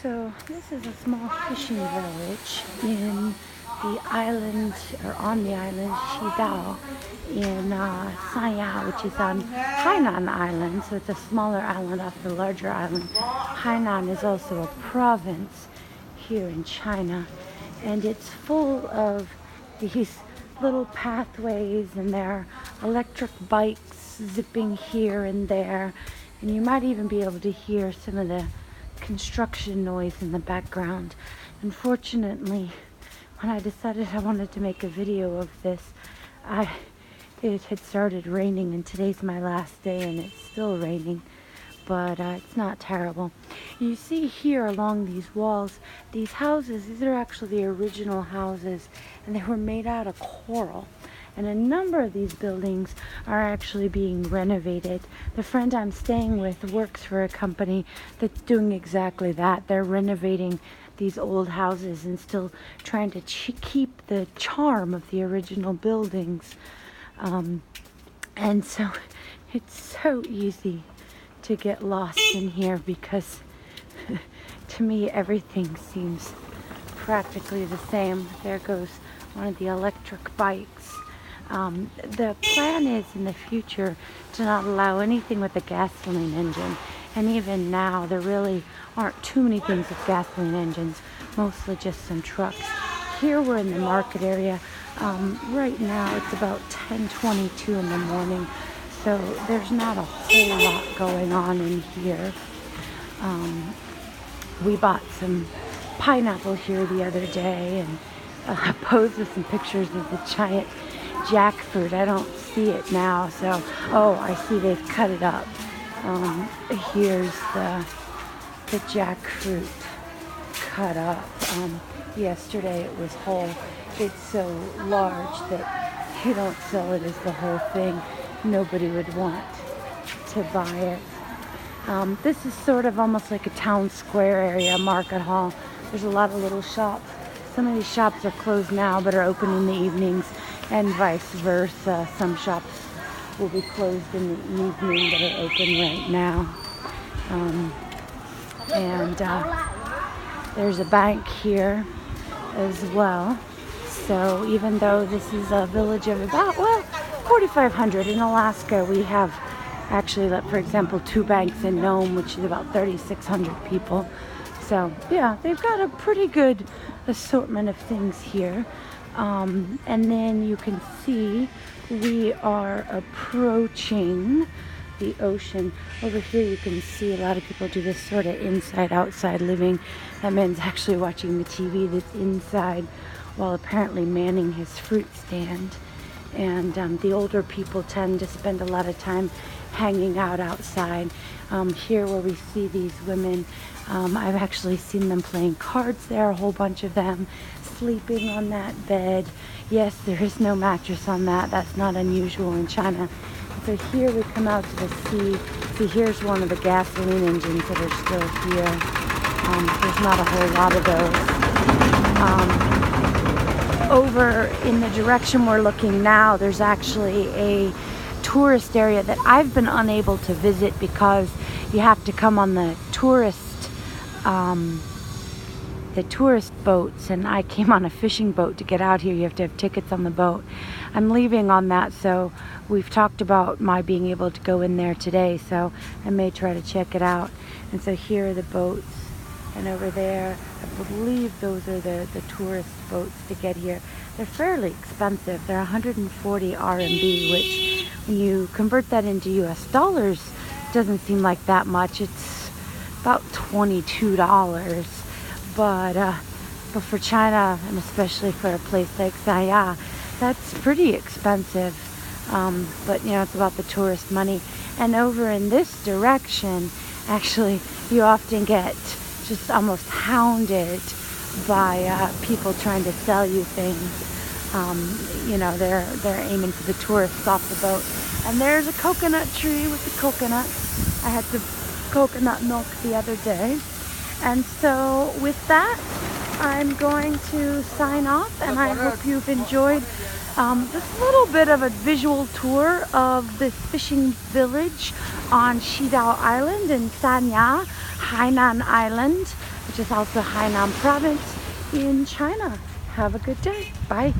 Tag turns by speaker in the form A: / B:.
A: So this is a small fishing village in the island, or on the island Shidao in Sanya, which is on Hainan Island. So it's a smaller island off the larger island. Hainan is also a province here in China, and it's full of these little pathways, and there are electric bikes zipping here and there, and you might even be able to hear some of the construction noise in the background. Unfortunately, when I decided I wanted to make a video of this, it had started raining, and today's my last day and it's still raining, but it's not terrible. You see here along these walls, these houses, these are actually the original houses, and they were made out of coral. And a number of these buildings are actually being renovated. The friend I'm staying with works for a company that's doing exactly that. They're renovating these old houses and still trying to keep the charm of the original buildings. And so it's so easy to get lost in here because to me everything seems practically the same. There goes one of the electric bikes. The plan is in the future to not allow anything with a gasoline engine, and even now there really aren't too many things with gasoline engines, mostly just some trucks. Here we're in the market area. Right now it's about 10:22 in the morning, so there's not a whole lot going on in here. We bought some pineapple here the other day and posed with some pictures of the giant jackfruit. I don't see it now, so I see they've cut it up. Here's the jackfruit cut up. Yesterday it was whole. It's so large that you don't sell it as the whole thing. Nobody would want to buy it. This is sort of almost like a town square area, market hall. There's a lot of little shops. Some of these shops are closed now but are open in the evenings, and vice versa. Some shops will be closed in the evening but are open right now. There's a bank here as well. So even though this is a village of about, 4,500, in Alaska we have actually, for example, two banks in Nome, which is about 3,600 people. So yeah, they've got a pretty good assortment of things here. And then you can see we are approaching the ocean. Over here you can see a lot of people do this sort of inside-outside living. That man's actually watching the TV that's inside while apparently manning his fruit stand. And the older people tend to spend a lot of time hanging out outside. Here where we see these women, I've actually seen them playing cards there, a whole bunch of them, sleeping on that bed. Yes, there is no mattress on that. That's not unusual in China. So here we come out to the sea. See, here's one of the gasoline engines that are still here. There's not a whole lot of those. Over in the direction we're looking now, there's actually a tourist area that I've been unable to visit because you have to come on the tourist boats, and I came on a fishing boat to get out here. You have to have tickets on the boat. I'm leaving on that, so we've talked about my being able to go in there today, so I may try to check it out. And so here are the boats, and over there I believe those are the tourist boats to get here. They're fairly expensive. They're 140 RMB, which when you convert that into US dollars doesn't seem like that much. It's about $22, but for China, and especially for a place like Sanya, that's pretty expensive. But you know, it's about the tourist money. And over in this direction, actually, you often get just almost hounded by people trying to sell you things. They're aiming for the tourists off the boat. And there's a coconut tree with the coconuts. I had the coconut milk the other day. And so with that, I'm going to sign off, and I hope you've enjoyed this little bit of a visual tour of this fishing village on Shidao Island in Sanya, Hainan Island, which which is also Hainan province in China. Have a good day. Bye.